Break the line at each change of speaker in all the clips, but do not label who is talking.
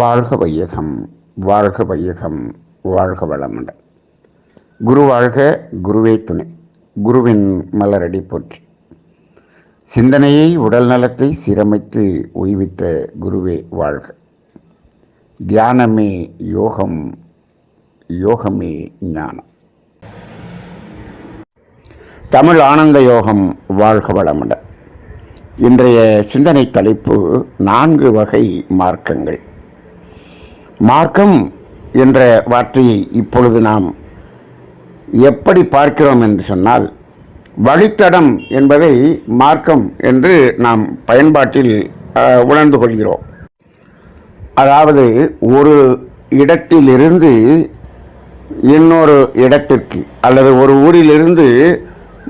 வாழ்க வையகம், வாழ்க வையகம், வாழ்க வளமுடன். குரு வாழ்க, குருவே துணை. குருவின் மலரடி போற்றி. சிந்தனையை, உடல் நலத்தை சீரமைத்து உய்வித்த குருவே வாழ்க. தியானமே யோகம், யோகமே ஞானம். தமிழ் ஆனந்த யோகம். வாழ்க வளமுடன். இன்றைய சிந்தனை தலைப்பு 4 வகை மார்க்கங்கள். மார்க்கம் என்ற வார்த்தையை இப்பொழுது நாம் எப்படி பார்க்கிறோம் என்று சொன்னால், வழித்தடம் என்பதை மார்க்கம் என்று நாம் பயன்பாட்டில் உணர்ந்து கொள்கிறோம். அதாவது ஒரு இடத்திலிருந்து இன்னொரு இடத்திற்கு அல்லது ஒரு ஊரிலிருந்து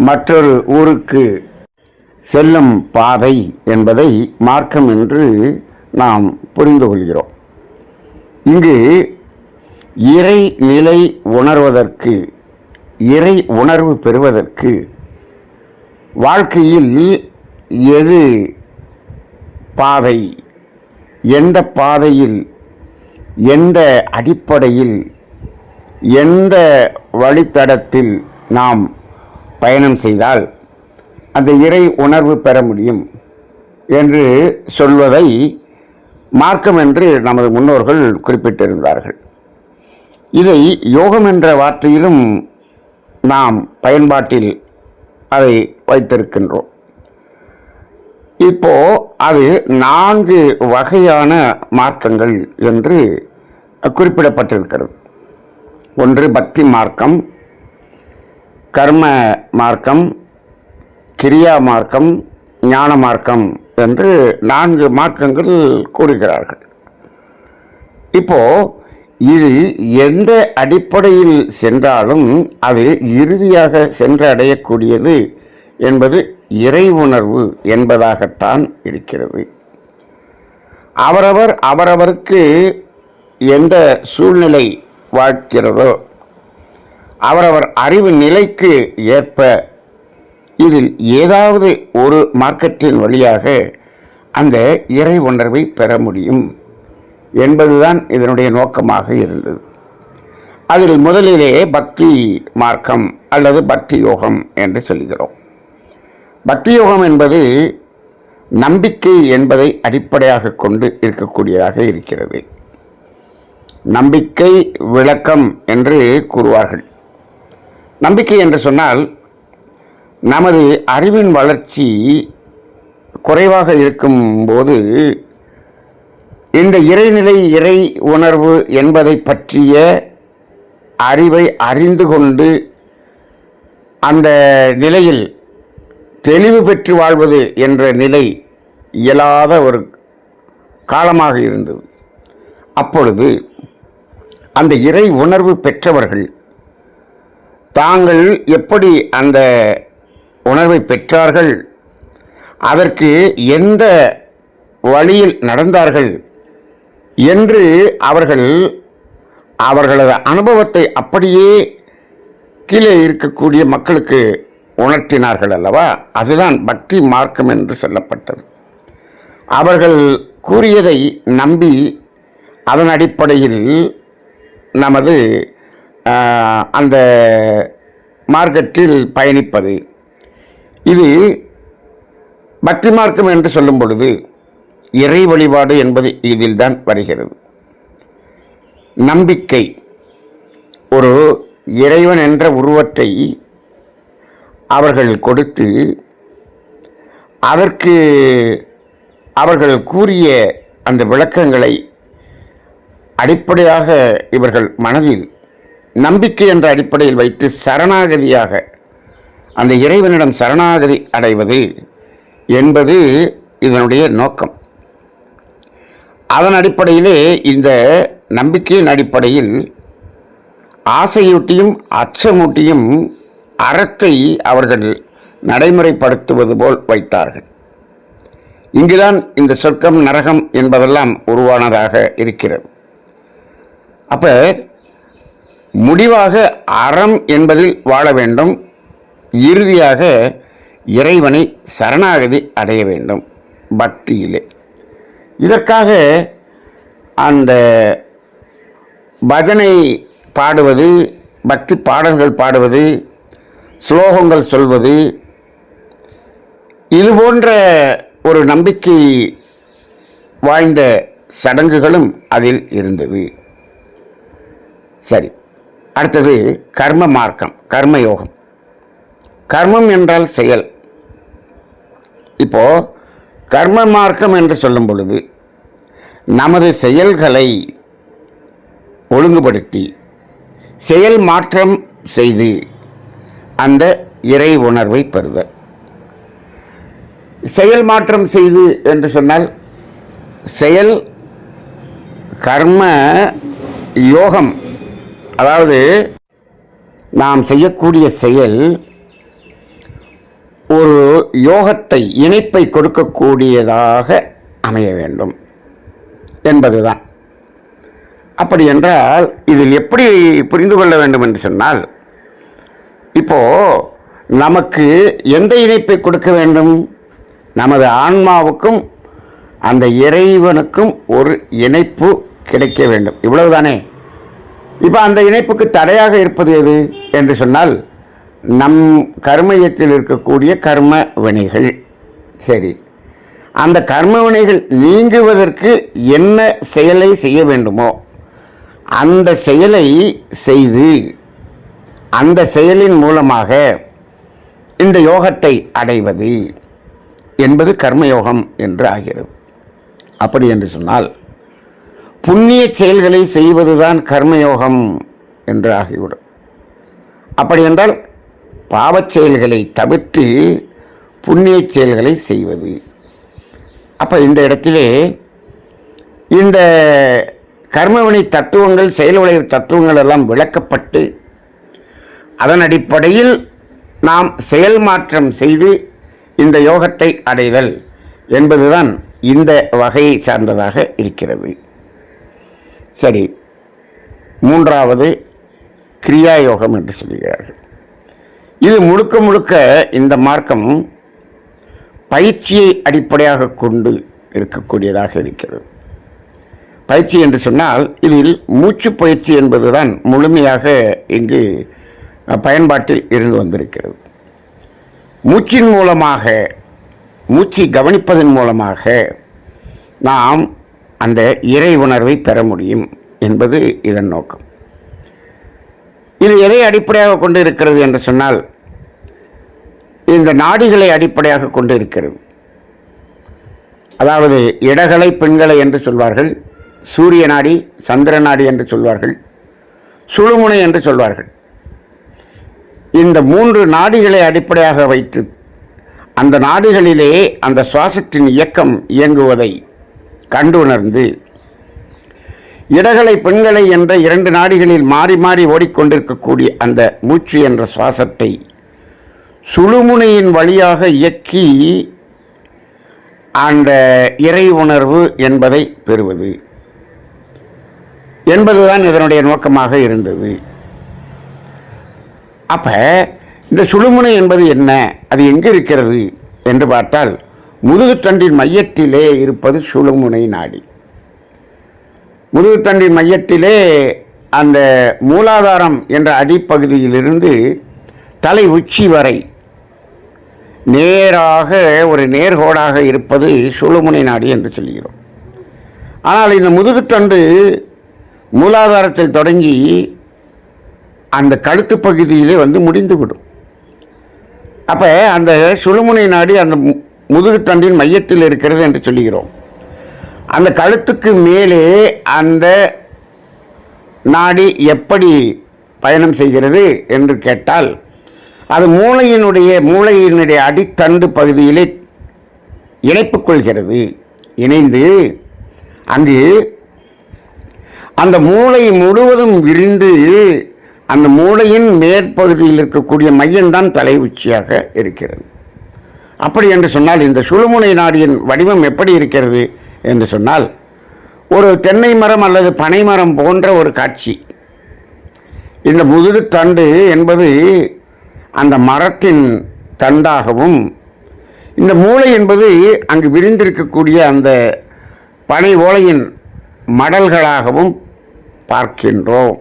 மற்றொரு ஊருக்கு செல்லும் பாதை என்பதை மார்க்கம் என்று நாம் புரிந்து கொள்கிறோம். இங்கு இறை நிலை உணர்வதற்கு, இறை உணர்வு பெறுவதற்கு வாழ்க்கையில் எது பாதை, எந்த பாதையில், எந்த அடிப்படையில், எந்த வழித்தடத்தில் நாம் பயணம் செய்தால் அந்த இறை உணர்வு பெற முடியும் என்று சொல்வதை மார்க்கம் என்று நமது முன்னோர்கள் குறிப்பிட்டிருந்தார்கள். இதை யோகம் என்ற வார்த்தையிலும் நாம் பயன்பாட்டில் அதை வைத்திருக்கின்றோம். இப்போ அது 4 வகையான மார்க்கங்கள் என்று குறிப்பிடப்பட்டிருக்கிறது. ஒன்று பக்தி மார்க்கம், கர்ம மார்க்கம், கிரியா மார்க்கம், ஞான மார்க்கம் என்று 4 மார்க்கங்கள் கூறுகிறார்கள். இப்போ இது எந்த அடிப்படையில் சென்றாலும் அது இறுதியாக சென்றடையக்கூடியது என்பது இறை உணர்வு என்பதாகத்தான் இருக்கிறது. அவரவருக்கு எந்த சூழ்நிலை வாழ்க்கிறதோ அவரவர் அறிவு நிலைக்கு ஏற்ப இதில் ஏதாவது ஒரு மார்க்கத்தின் வழியாக அந்த இறை உணர்வை பெற முடியும் என்பதுதான் இதனுடைய நோக்கமாக இருந்தது. அதில் முதலிலே பக்தி மார்க்கம் அல்லது பக்தி யோகம் என்று சொல்கிறோம். பக்தி யோகம் என்பது நம்பிக்கை என்பதை அடிப்படையாக கொண்டு இருக்கக்கூடியதாக இருக்கிறது. நம்பிக்கை விளக்கம் என்று கூறுவார்கள். நம்பிக்கை என்று சொன்னால், நமது அறிவின் வளர்ச்சி குறைவாக இருக்கும்போது இந்த இறைநிலை, இறை உணர்வு என்பதை பற்றிய அறிவை அறிந்து கொண்டு அந்த நிலையில் தெளிவு பெற்று வாழ்வது என்ற நிலை இயலாத ஒரு காலமாக இருந்தது. அப்பொழுது அந்த இறை உணர்வு பெற்றவர்கள் தாங்கள் எப்படி அந்த உணர்வை பெற்றார்கள், அதற்கு எந்த வழியில் நடந்தார்கள் என்று அவர்களது அனுபவத்தை அப்படியே கீழே இருக்கக்கூடிய மக்களுக்கு உணர்த்தினார்கள் அல்லவா? அதுதான் பக்தி மார்க்கம் என்று சொல்லப்பட்டது. அவர்கள் கூறியதை நம்பி அதன் அடிப்படையில் நமது அந்த மார்க்கத்தில் பயணிப்பது. இது பக்தி மார்க்கம் என்று சொல்லும் பொழுது இறை வழிபாடு என்பது இதில் தான் வருகிறது. நம்பிக்கை, ஒரு இறைவன் என்ற உருவத்தை அவர்கள் கொடுத்து அதற்கு அவர்கள் கூறிய அந்த விளக்கங்களை அடிப்படையாக இவர்கள் மனதில் நம்பிக்கை என்ற அடிப்படையில் வைத்து சரணாகதியாக அந்த இறைவனிடம் சரணாகதி அடைவது என்பது இதனுடைய நோக்கம். அதன் அடிப்படையிலே, இந்த நம்பிக்கையின் அடிப்படையில் ஆசையூட்டியும் அச்சமூட்டியும் அறத்தை அவர்கள் நடைமுறைப்படுத்துவது போல் வைத்தார்கள். இங்குதான் இந்த சொர்க்கம், நரகம் என்பதெல்லாம் உருவானதாக இருக்கிறது. அப்ப முடிவாக அறம் என்பதில் வாழ வேண்டும், இறுதியாக இறைவனை சரணாகதி அடைய வேண்டும் பக்தியிலே. இதற்காக அந்த பஜனை பாடுவது, பக்தி பாடல்கள் பாடுவது, ஸ்லோகங்கள் சொல்வது, இது போன்ற ஒரு நம்பிக்கை வாய்ந்த சடங்குகளும் அதில் இருந்தது. சரி, அடுத்தது கர்ம மார்க்கம், கர்மயோகம். கர்மம் என்றால் செயல். இப்போ கர்ம மார்க்கம் என்று சொல்லும் பொழுது நமது செயல்களை ஒழுங்குபடுத்தி செயல் மாற்றம் செய்து அந்த இறை உணர்வை பெறுதல். செயல் மாற்றம் செய்து என்று சொன்னால் செயல் கர்ம யோகம், அதாவது நாம் செய்யக்கூடிய செயல் ஒரு யோகத்தை, இணைப்பை கொடுக்கக்கூடியதாக அமைய வேண்டும் என்பதுதான். அப்படி என்றால் இதில் எப்படி புரிந்து கொள்ள வேண்டும் என்று சொன்னால், இப்போ நமக்கு எந்த இணைப்பை கொடுக்க வேண்டும்? நமது ஆன்மாவுக்கும் அந்த இறைவனுக்கும் ஒரு இணைப்பு கிடைக்க வேண்டும், இவ்வளவுதானே. இப்போ அந்த இணைப்புக்கு தடையாக இருப்பது எது என்று சொன்னால் நம் கர்மயத்தில் இருக்கக்கூடிய கர்ம வினைகள். சரி, அந்த கர்ம வினைகள் நீங்குவதற்கு என்ன செயலை செய்ய வேண்டுமோ அந்த செயலை செய்து அந்த செயலின் மூலமாக இந்த யோகத்தை அடைவது என்பது கர்மயோகம் என்று ஆகிறது. அப்படி என்று சொன்னால் புண்ணிய செயல்களை செய்வதுதான் கர்மயோகம் என்று ஆகிவிடும். அப்படி என்றால் பாவச் செயல்களை தவிர்த்து புண்ணிய செயல்களை செய்வது. அப்போ இந்த இடத்திலே இந்த கர்மவினை தத்துவங்கள், செயல்விளை தத்துவங்கள் எல்லாம் விளக்கப்பட்டு அதன் அடிப்படையில் நாம் செயல் மாற்றம் செய்து இந்த யோகத்தை அடைதல் என்பதுதான் இந்த வகையை சார்ந்ததாக இருக்கிறது. சரி, மூன்றாவது கிரியா யோகம் என்று சொல்கிறார்கள். இது முழுக்க முழுக்க இந்த மார்க்கம் பயிற்சியை அடிப்படையாக கொண்டு இருக்கக்கூடியதாக இருக்கிறது. பயிற்சி என்று சொன்னால் இதில் மூச்சு பயிற்சி என்பதுதான் முழுமையாக இங்கு பயன்பாட்டில் இருந்து வந்திருக்கிறது. மூச்சின் மூலமாக, மூச்சை கவனிப்பதன் மூலமாக நாம் அந்த இறை உணர்வை பெற முடியும் என்பது இதன் நோக்கம். இது எதை அடிப்படையாக கொண்டு இருக்கிறது என்று சொன்னால் இந்த நாடிகளை அடிப்படையாக கொண்டு இருக்கிறது. அதாவது இடகலை பெண்களை என்று சொல்வார்கள், சூரிய நாடி, சந்திர நாடி என்று சொல்வார்கள், சுழுமுனை என்று சொல்வார்கள். இந்த மூன்று நாடிகளை அடிப்படையாக வைத்து அந்த நாடிகளிலே அந்த சுவாசத்தின் இயக்கம் இயங்குவதை கண்டுணர்ந்து இடகலை பெண்களை என்ற இரண்டு நாடிகளில் மாறி மாறி ஓடிக்கொண்டிருக்கக்கூடிய அந்த மூச்சு என்ற சுவாசத்தை சுழுமுனையின் வழியாக இயக்கி அந்த இறை உணர்வு என்பதை பெறுவது என்பதுதான் இதனுடைய நோக்கமாக இருந்தது. அப்ப இந்த சுழுமுனை என்பது என்ன, அது எங்கு இருக்கிறது என்று பார்த்தால் முதுகுத்தண்டின் மையத்திலே இருப்பது சுழுமுனை நாடி. முதுகுத்தண்டின் மையத்திலே அந்த மூலாதாரம் என்ற அடிப்பகுதியிலிருந்து தலை உச்சி வரை நேராக ஒரு நேர்கோடாக இருப்பது சுழுமுனை நாடி என்று சொல்கிறோம். ஆனால் இந்த முதுகுத்தண்டு மூலாதாரத்தில் தொடங்கி அந்த கழுத்து பகுதியிலே வந்து முடிந்துவிடும். அப்போ அந்த சுழுமுனை நாடி அந்த முதுகுத்தண்டின் மையத்தில் இருக்கிறது என்று சொல்லுகிறோம். அந்த கழுத்துக்கு மேலே அந்த நாடி எப்படி பயணம் செய்கிறது என்று கேட்டால் அது மூளையினுடைய அடித்தண்டு பகுதியிலே இணைப்பு கொள்கிறது. இணைந்து அங்கு அந்த மூளை முழுவதும் விரிந்து அந்த மூளையின் மேற்பகுதியில் இருக்கக்கூடிய மையம்தான் தலை உச்சியாக இருக்கிறது. அப்படி என்று சொன்னால் இந்த சுழுமுனை நாடியின் வடிவம் எப்படி இருக்கிறது என்று சொன்னால் ஒரு தென்னை மரம் அல்லது பனை மரம் போன்ற ஒரு காட்சி. இந்த முதுகுத்தண்டு என்பது அந்த மரத்தின் தண்டாகவும், இந்த மூளை என்பது அங்கு விரிந்திருக்கக்கூடிய அந்த பனை ஓலையின் மடல்களாகவும் பார்க்கின்றோம்.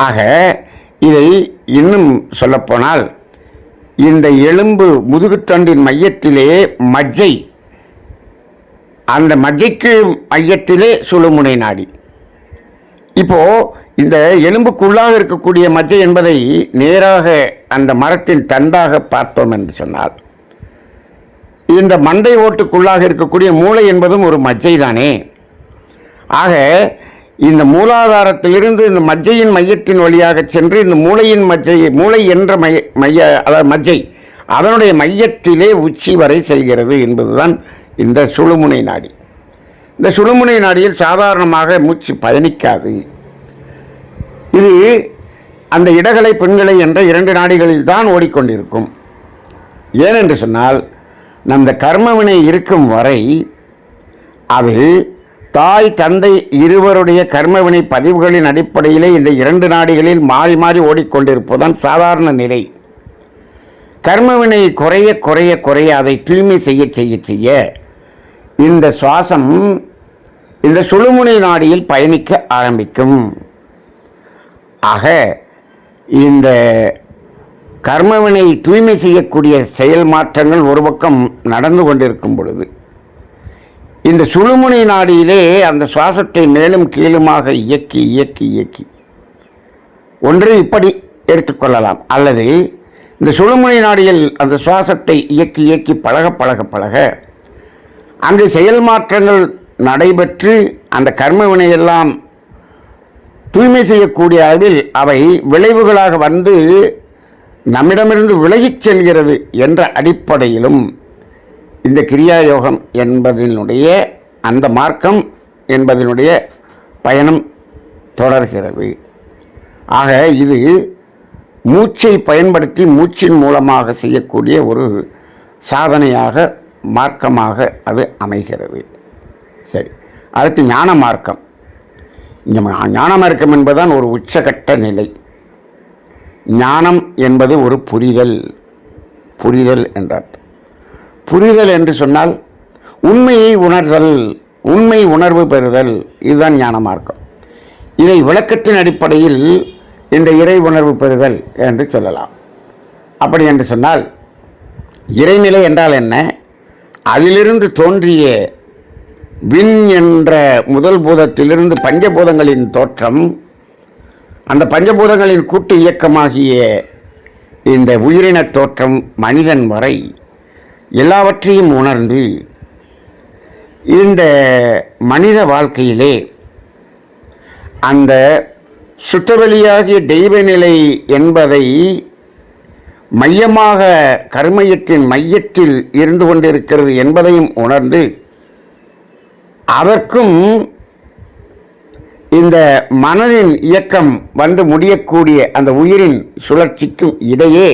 ஆக இதை இன்னும் சொல்லப்போனால் இந்த எலும்பு முதுகுத்தண்டின் மையத்திலே மஜ்ஜை, அந்த மஜ்ஜைக்கு மையத்திலே சுழுமுனை நாடி. இப்போ இந்த எலும்புக்குள்ளாக இருக்கக்கூடிய மஜ்ஜை என்பதை நேராக அந்த மரத்தின் தண்டாக பார்த்தோம் என்று சொன்னால், இந்த மண்டை ஓட்டுக்குள்ளாக இருக்கக்கூடிய மூளை என்பதும் ஒரு மஜ்ஜை தானே. ஆக இந்த மூலாதாரத்திலிருந்து இந்த மஜ்ஜையின் மையத்தின் வழியாக சென்று இந்த மூளையின் மூளை என்ற அதாவது மஜ்ஜை அதனுடைய மையத்திலே உச்சி வரை செல்கிறது என்பதுதான் இந்த சுழுமுனை நாடி. இந்த சுழுமுனை நாடியில் சாதாரணமாக மூச்சு பயணிக்காது. இது அந்த இடகலை பெண்களை என்ற 2 நாடிகளில் தான் ஓடிக்கொண்டிருக்கும். ஏனென்று சொன்னால், நம்ம கர்மவினை இருக்கும் வரை அது தாய் தந்தை இருவருடைய கர்மவினை பதிவுகளின் அடிப்படையிலே இந்த 2 நாடிகளில் மாறி மாறி ஓடிக்கொண்டிருப்பதுதான் சாதாரண நிலை. கர்மவினை குறைய குறைய குறைய அதை தூய்மை செய்ய செய்ய செய்ய இந்த சுவாசம் இந்த சுழுமுனை நாடியில் பயணிக்க ஆரம்பிக்கும். ஆக இந்த கர்மவினை தூய்மை செய்யக்கூடிய செயல் மாற்றங்கள் ஒரு பக்கம் நடந்து கொண்டிருக்கும் பொழுது, இந்த சுழுமுனை நாடியிலே அந்த சுவாசத்தை மேலும் கீழுமாக இயக்கி இயக்கி இயக்கி ஒன்று இப்படி எடுத்துக்கொள்ளலாம், அல்லது இந்த சுழுமுனை நாடியில் அந்த சுவாசத்தை இயக்கி இயக்கி பழக பழக பழக அங்கு செயல் மாற்றங்கள் நடைபெற்று அந்த கர்மவினையெல்லாம் தூய்மை செய்யக்கூடிய அளவில் அவை விளைவுகளாக வந்து நம்மிடமிருந்து விலகிச் செல்கிறது என்ற அடிப்படையிலும் இந்த கிரியா யோகம் என்பதனுடைய அந்த மார்க்கம் என்பதனுடைய பயணம் தொடர்கிறது. ஆக இது மூச்சை பயன்படுத்தி மூச்சின் மூலமாக செய்யக்கூடிய ஒரு சாதனையாக மார்க்கமாக அது அமைகிறது. சரி, அடுத்து ஞான மார்க்கம். ஞான மார்க்கம் என்பதுதான் ஒரு உச்சகட்ட நிலை. ஞானம் என்பது ஒரு புரிதல். புரிதல் என்றார். புரிதல் என்று சொன்னால் உண்மையை உணர்தல், உண்மை உணர்வு பெறுதல், இதுதான் ஞான மார்க்கம். இதை விளக்கத்தின் அடிப்படையில் இந்த இறை உணர்வு பெறுதல் என்று சொல்லலாம். அப்படி என்று சொன்னால் இறைநிலை என்றால் என்ன? அதிலிருந்து தோன்றிய விண் என்ற முதல் பூதத்திலிருந்து பஞ்சபூதங்களின் தோற்றம், அந்த பஞ்சபூதங்களின் கூட்டு இயக்கமாகிய இந்த உயிரின தோற்றம் மனிதன் வரை எல்லாவற்றையும் உணர்ந்து இந்த மனித வாழ்க்கையிலே அந்த சுத்தவெளியாகிய தெய்வநிலை என்பதை மையமாக கர்மயத்தின் மையத்தில் இருந்து கொண்டிருக்கிறது என்பதையும் உணர்ந்து அதற்கும் இந்த மனதின் இயக்கம் வந்து முடியக்கூடிய அந்த உயிரின் சுழற்சிக்கும் இடையே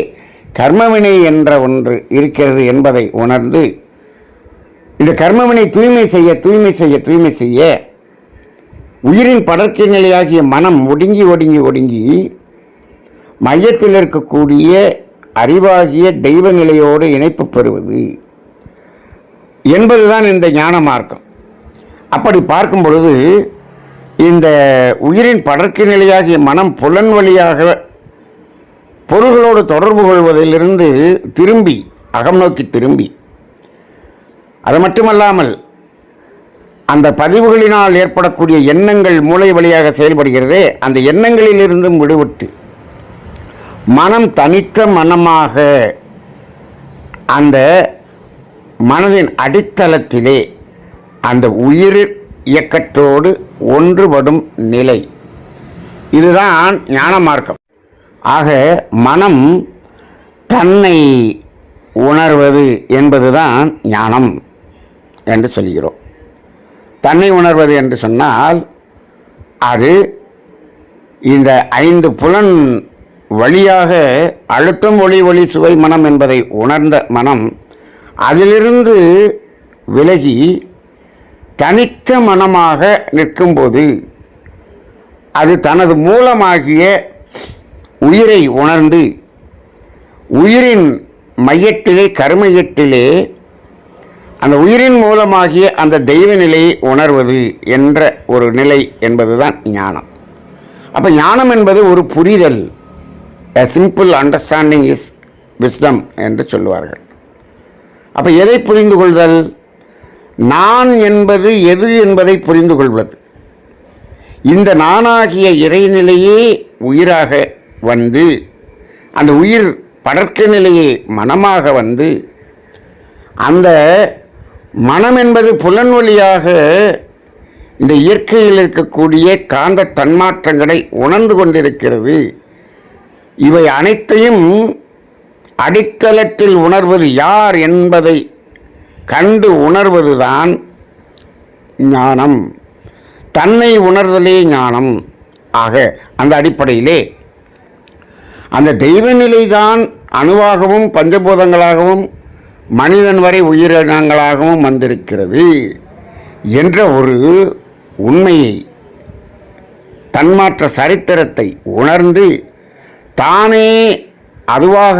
கர்மவினை என்ற ஒன்று இருக்கிறது என்பதை உணர்ந்து இந்த கர்மவினை தூய்மை செய்ய தூய்மை செய்ய தூய்மை செய்ய உயிரின் படர்க்கை நிலையாகிய மனம் ஒடுங்கி ஒடுங்கி ஒடுங்கி மையத்தில் இருக்கக்கூடிய அறிவாகிய தெய்வ நிலையோடு இணைப்பு பெறுவது என்பதுதான் இந்த ஞான மார்க்கம். அப்படி பார்க்கும் பொழுது இந்த உயிரின் படர்க்கை நிலையாகிய மனம் புலன் வழியாக பொருள்களோடு தொடர்பு கொள்வதிலிருந்து திரும்பி அகம் நோக்கி திரும்பி, அது மட்டுமல்லாமல் அந்த பதிவுகளினால் ஏற்படக்கூடிய எண்ணங்கள் மூளை வழியாக செயல்படுகிறதே, அந்த எண்ணங்களிலிருந்தும் விடுபட்டு மனம் தனித்த மனமாக அந்த மனதின் அடித்தளத்திலே அந்த உயிர் இயக்கத்தோடு ஒன்றுபடும் நிலை, இதுதான் ஞான மார்க்கம். ஆக மனம் தன்னை உணர்வது என்பதுதான் ஞானம் என்று சொல்கிறோம். தன்னை உணர்வது என்று சொன்னால் அது இந்த 5 புலன் வழியாக அழுத்தம், ஒளி, ஒளி, சுவை, மனம் என்பதை உணர்ந்த மனம் அதிலிருந்து விலகி தனித்த மனமாக நிற்கும்போது அது தனது மூலமாகிய உயிரை உணர்ந்து உயிரின் மையத்திலே கருமையத்திலே அந்த உயிரின் மூலமாகிய அந்த தெய்வ நிலையை உணர்வது என்ற ஒரு நிலை என்பதுதான் ஞானம். அப்போ ஞானம் என்பது ஒரு புரிதல். A simple understanding is wisdom என்று சொல்லுவார்கள். அப்போ எதை புரிந்து கொள்தல்? நான் என்பது எது என்பதை புரிந்து கொள்வது. இந்த நானாகிய இறைநிலையே உயிராக வந்து அந்த உயிர் படர்க்க நிலையே மனமாக வந்து அந்த மனம் என்பது புலன் வழியாக இந்த இயற்கையில் இருக்கக்கூடிய காந்த தன்மாற்றங்களை உணர்ந்து கொண்டிருக்கிறது. இவை அனைத்தையும் அடித்தளத்தில் உணர்வது யார் என்பதை கண்டு உணர்வதுதான் ஞானம். தன்னை உணர்தலே ஞானம். ஆக அந்த அடிப்படையிலே அந்த தெய்வ நிலைதான் அணுவாகவும் பஞ்சபூதங்களாகவும் மனிதன் வரை உயிரினங்களாகவும் வந்திருக்கிறது என்ற ஒரு உண்மையை, தன்மாற்ற சரித்திரத்தை உணர்ந்து தானே அதுவாக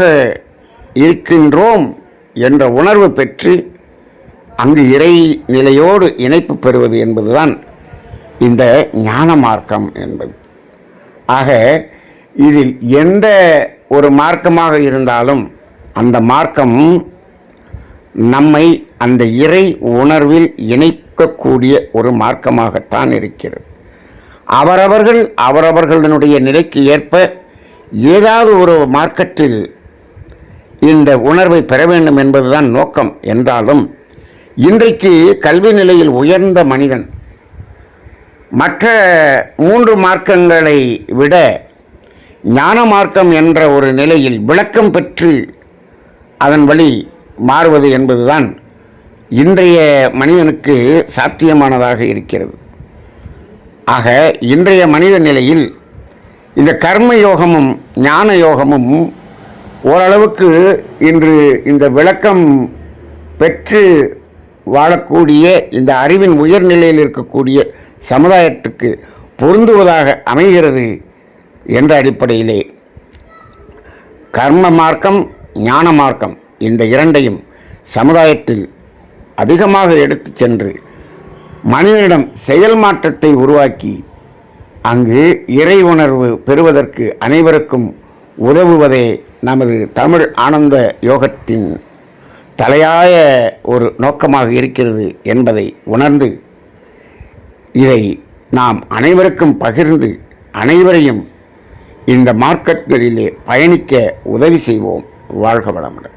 இருக்கின்றோம் என்ற உணர்வு பெற்று அங்கு இறை நிலையோடு இணைப்பு பெறுவது என்பதுதான் இந்த ஞான மார்க்கம் என்பது. ஆக இதில் எந்த ஒரு மார்க்கமாக இருந்தாலும் அந்த மார்க்கம் நம்மை அந்த இறை உணர்வில் இணைக்கக்கூடிய ஒரு மார்க்கமாகத்தான் இருக்கிறது. அவரவர்களுடைய நிலைக்கு ஏற்ப ஏதாவது ஒரு மார்க்கத்தில் இந்த உணர்வை பெற வேண்டும் என்பதுதான் நோக்கம் என்றாலும், இன்றைக்கு கல்வி நிலையில் உயர்ந்த மனிதன் மற்ற 3 மார்க்கங்களை விட ஞான மார்க்கம் என்ற ஒரு நிலையில் விளக்கம் பெற்று அதன் வழி மாறுவது என்பதுதான் இன்றைய மனிதனுக்கு சாத்தியமானதாக இருக்கிறது. ஆக இன்றைய மனித நிலையில் இந்த கர்ம யோகமும் ஞான யோகமும் ஓரளவுக்கு இன்று இந்த விளக்கம் பெற்று வாழக்கூடிய இந்த அறிவின் உயர்நிலையில் இருக்கக்கூடிய சமுதாயத்துக்கு பொருந்துவதாக அமைகிறது என்ற அடிப்படையிலே கர்ம மார்க்கம் ஞான மார்க்கம் இந்த இரண்டையும் சமுதாயத்தில் அதிகமாக எடுத்து சென்று மனிதனிடம் செயல் மாற்றத்தை உருவாக்கி அங்கு இறை உணர்வு பெறுவதற்கு அனைவருக்கும் உதவுவதே நமது தமிழ் ஆனந்த யோகத்தின் தலையாய ஒரு நோக்கமாக இருக்கிறது என்பதை உணர்ந்து இதை நாம் அனைவருக்கும் பகிர்ந்து அனைவரையும் இந்த மார்க்கங்களிலே பயணிக்க உதவி செய்வோம். வாழ்க வளமுடன்.